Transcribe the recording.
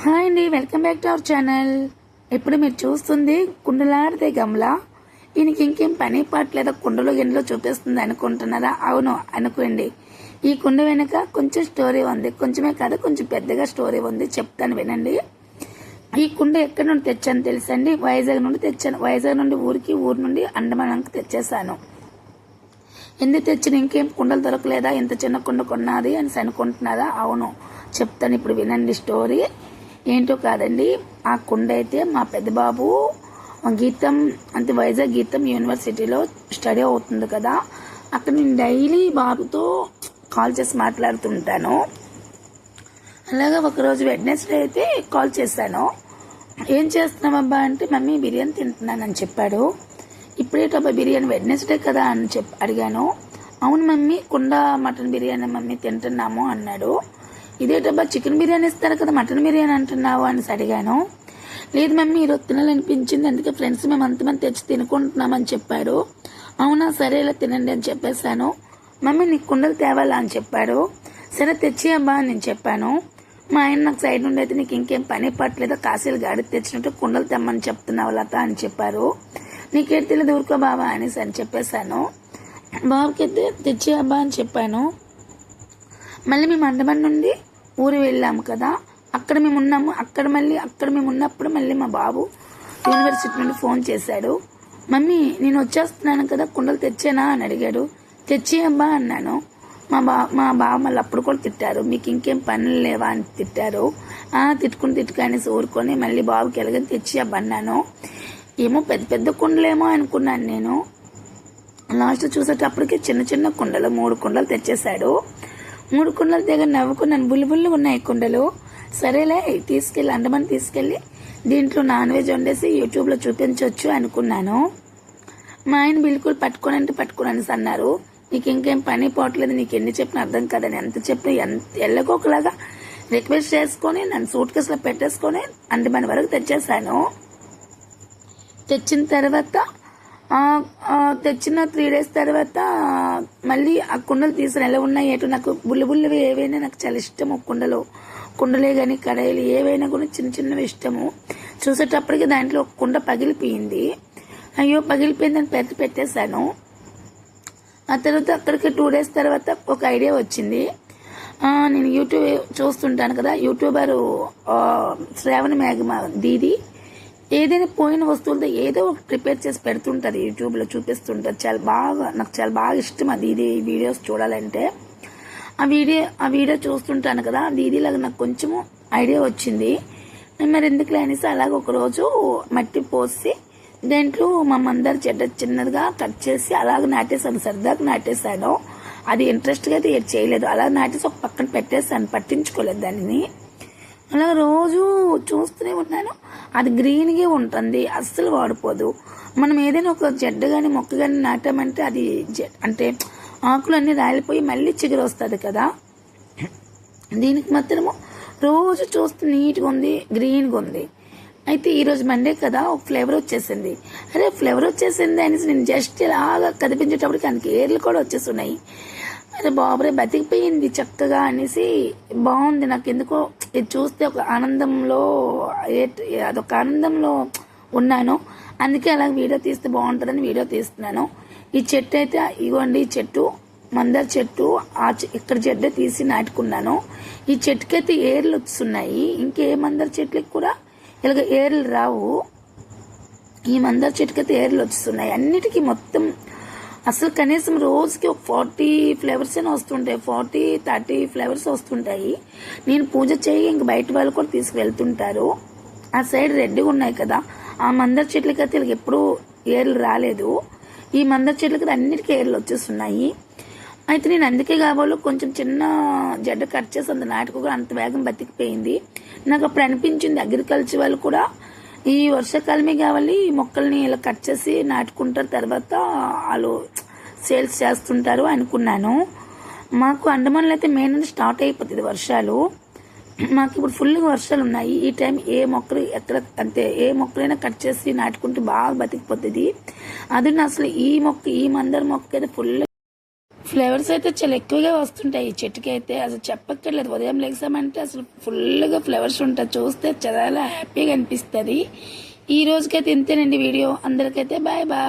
Hi అండి, welcome back to our channel. ఇప్పుడు మీరు చూస్తుంది కుండలాడితే గమలా. ఈయనకి ఇంకేం పని పాటలేదా, కుండలో గిన్నెలో చూపిస్తుంది అనుకుంటున్నారా? అవును అనుకోండి. ఈ కుండ వెనుక కొంచెం స్టోరీ ఉంది, కొంచెమే కాదు కొంచెం పెద్దగా స్టోరీ ఉంది, చెప్తాను వినండి. ఈ కుండ ఎక్కడి నుండి తెచ్చాను తెలుసండి? వైజాగ్ నుండి తెచ్చాను. వైజాగ్ నుండి ఊరు నుండి అండమానంకి తెచ్చేసాను. ఎందుకు తెచ్చిన, ఇంకేం కుండలు దొరకలేదా, ఇంత చిన్న కుండ కొన్నది అని అనుకుంటున్నారా? అవును చెప్తాను, ఇప్పుడు వినండి స్టోరీ. ఏంటో కాదండి, ఆ కుండ అయితే మా పెద్ద బాబు గీతం అంటే వైజాగ్ గీతం యూనివర్సిటీలో స్టడీ అవుతుంది కదా, అక్కడ నేను డైలీ బాబుతో కాల్ చేసి మాట్లాడుతుంటాను. అలాగా ఒకరోజు వెడ్నెస్డే అయితే కాల్ చేశాను. ఏం చేస్తున్నావబ్బా అంటే, మమ్మీ బిర్యానీ తింటున్నానని చెప్పాడు. ఇప్పుడేటబ్బా బిర్యానీ, వెడ్నెస్డే కదా అని అడిగాను. అవును మమ్మీ, కుండ మటన్ బిర్యానీ మమ్మీ తింటున్నాము అన్నాడు. ఇదేటబ్బా చికెన్ బిర్యానీ ఇస్తారు కదా, మటన్ బిర్యానీ అంటున్నావు అని అడిగాను. లేదు మమ్మీ ఈరోజు తినాలనిపించింది, అందుకే ఫ్రెండ్స్ మేము అంతమంది తెచ్చి తినుకుంటున్నామని చెప్పాడు. అవునా సరే ఇలా తినండి అని చెప్పేశాను. మమ్మీ నీకు కుండలు తేవాలా అని చెప్పాడు. సరే తెచ్చి అబ్బా అని నేను చెప్పాను. మా ఆయన నాకు సైడ్ నుండి అయితే నీకు ఇంకేం పని పట్టలేదో, కాశీలు గాడి తెచ్చినట్టు కుండలు తెమ్మని చెప్తున్నావు లత అని చెప్పారు. నీకేం తెలియదు ఊరుకో బాబా అనేసి అని చెప్పేశాను. బాబుకి అయితే తెచ్చి అబ్బా అని చెప్పాను. మళ్ళీ మేము అండమాన్ నుండి ఊరు వెళ్ళాము కదా, అక్కడ మేము ఉన్నాము. అక్కడ మేము ఉన్నప్పుడు మళ్ళీ మా బాబు యూనివర్సిటీ నుండి ఫోన్ చేశాడు. మమ్మీ నేను వచ్చేస్తున్నాను కదా, కుండలు తెచ్చానా అని అడిగాడు. తెచ్చి అబ్బా అన్నాను. మా బావ మళ్ళీ అప్పుడు కూడా తిట్టారు, మీకు ఇంకేం పనులు లేవా అని తిట్టారు. తిట్టుకుని ఊరుకొని మళ్ళీ బాబుకి ఎలాగని తెచ్చి అబ్బా అన్నాను. ఏమో పెద్ద పెద్ద కుండలేమో అనుకున్నాను నేను. లాస్ట్ చూసేటప్పటికి చిన్న చిన్న కుండలు 3 కుండలు తెచ్చేశాడు. 3 కుండల దగ్గర నవ్వుకున్నాను, బుల్లి ఉన్నాయి కుండలు. సరేలే తీసుకెళ్ళి అండమాన్ తీసుకెళ్ళి దీంట్లో నాన్ వెజ్ వండేసి యూట్యూబ్లో చూపించవచ్చు అనుకున్నాను. మా ఆయన బిల్కుల్ పట్టుకోనని అన్నారు. నీకు ఇంకేం పని పోవట్లేదు, నీకు ఎన్ని చెప్పిన అర్థం కాదని ఎంత చెప్పిన ఎల్లకొకలాగా రిక్వెస్ట్ చేసుకొని నన్ను సూట్ కేసులో పెట్టేసుకొని అండమాన్ వరకు తెచ్చేసాను. తెచ్చిన తర్వాత తెచ్చిన 3 days తర్వాత మళ్ళీ ఆ కుండలు తీసుకుని ఎలా ఉన్నాయి ఏటో, నాకు బుల్లివి ఏవైనా నాకు చాలా ఇష్టము. కుండలే కానీ కడాయిలు ఏవైనా కూడా చిన్న చిన్నవి ఇష్టము. చూసేటప్పటికి దాంట్లో ఒక కుండ పగిలిపోయింది. అయ్యో పగిలిపోయిందని పెట్టేశాను. ఆ తర్వాత అక్కడికి 2 days తర్వాత ఒక ఐడియా వచ్చింది. నేను యూట్యూబ్ చూస్తుంటాను కదా, యూట్యూబరు శ్రావణ మేఘమా దీది ఏదైనా పోయిన వస్తువులతో ఏదో ప్రిపేర్ చేసి పెడుతుంటది, యూట్యూబ్లో చూపిస్తుంటారు. నాకు చాలా బాగా ఇష్టం అది ఇది వీడియోస్ చూడాలంటే. ఆ వీడియో చూస్తుంటాను కదా, దీదిలాగా నాకు కొంచెము ఐడియా వచ్చింది. మరి ఎందుకులే అనేసి అలాగ ఒకరోజు మట్టి పోసి దాంట్లో మా మందార చెడ్డ చిన్నదిగా కట్ చేసి అలాగ నాటేశాను, సరదాగా నాటేశాను. అది ఇంట్రెస్ట్గా అయితే ఏది చేయలేదు, అలా నాటేసి ఒక పక్కన పెట్టేశాను, పట్టించుకోలేదు దానిని. అలా రోజు చూస్తూనే ఉన్నాను. అది గ్రీన్గా ఉంటుంది, అస్సలు వాడిపోదు. మనం ఏదైనా ఒక జడ్డ కానీ మొక్క కానీ నాటామంటే అది అంటే ఆకులు అన్నీ రాలిపోయి మళ్ళీ చిగురు వస్తుంది కదా. దీనికి మాత్రము రోజు చూస్తే నీట్గా ఉంది, గ్రీన్గా ఉంది. అయితే ఈరోజు మండే కదా, ఒక ఫ్లేవర్ వచ్చేసింది. అరే ఫ్లేవర్ వచ్చేసింది అనేసి నేను జస్ట్ ఇలాగా కదిపించేటప్పటికి అందుకు ఏర్లు కూడా వచ్చేస్తున్నాయి. అరే బాబరే బతికిపోయింది చక్కగా అనేసి బాగుంది. నాకు ఎందుకో ఇది చూస్తే ఒక ఆనందంలో అదొక ఆనందంలో ఉన్నాను. అందుకే అలా వీడియో తీస్తే బాగుంటుందని వీడియో తీస్తున్నాను. ఈ చెట్టు అయితే ఇగోండి, ఈ చెట్టు మందార చెట్టు. ఇక్కడ చెడ్డ తీసి నాటుకున్నాను. ఈ చెట్టుకైతే ఏర్లు వస్తున్నాయి. ఇంకే మందార చెట్లకి కూడా ఇలాగ ఏర్లు రావు. ఈ మందార చెట్టుకైతే ఏర్లు వస్తున్నాయి. అన్నిటికీ మొత్తం అసలు కనీసం రోజుకి ఒక 40 ఫ్లేవర్స్ అయినా వస్తుంటాయి, 40-30 ఫ్లేవర్స్ వస్తుంటాయి. నేను పూజ చేయి ఇంక బయట వాళ్ళు కూడా తీసుకువెళ్తుంటారు. ఆ సైడ్ రెడ్డిగా ఉన్నాయి కదా, ఆ మందార చెట్లకైతే వీళ్ళకి ఎప్పుడూ ఏర్లు రాలేదు. ఈ మందార చెట్లకి అన్నిటికీ ఏర్లు వచ్చేస్తున్నాయి. అయితే నేను అందుకే కాబోలు కొంచెం చిన్న జడ్డ కట్ చేసి అంత నాటుకు అంత వేగం బతికిపోయింది. నాకు అప్పుడు అనిపించింది అగ్రికల్చర్ వాళ్ళు కూడా ఈ వర్షాకాలమే కావాలి మొక్కల్ని ఇలా కట్ చేసి నాటుకుంటారు, తర్వాత వాళ్ళు సేల్స్ చేస్తుంటారు అనుకున్నాను. మాకు అండమాన్లో అయితే మే నుండి స్టార్ట్ అయిపోతుంది వర్షాలు. మాకు ఇప్పుడు ఫుల్గా వర్షాలు ఉన్నాయి. ఈ టైం ఏ మొక్కలు ఎక్కడ అంతే ఏ మొక్కలైనా కట్ చేసి నాటుకుంటే బాగా బతికిపోతుంది. అది అసలు ఈ మందార మొక్క అయితే ఫ్లేవర్స్ అయితే చాలా ఎక్కువగా వస్తుంటాయి ఈ చెట్టుకి అయితే. అసలు చెప్పక్కర్లేదు, ఉదయం లెగ్సామంటే అసలు ఫుల్గా ఫ్లేవర్స్ ఉంటాయి. చూస్తే చాలా హ్యాపీగా అనిపిస్తుంది. ఈ రోజుకైతే ఇంతేనండి వీడియో. అందరికైతే bye bye.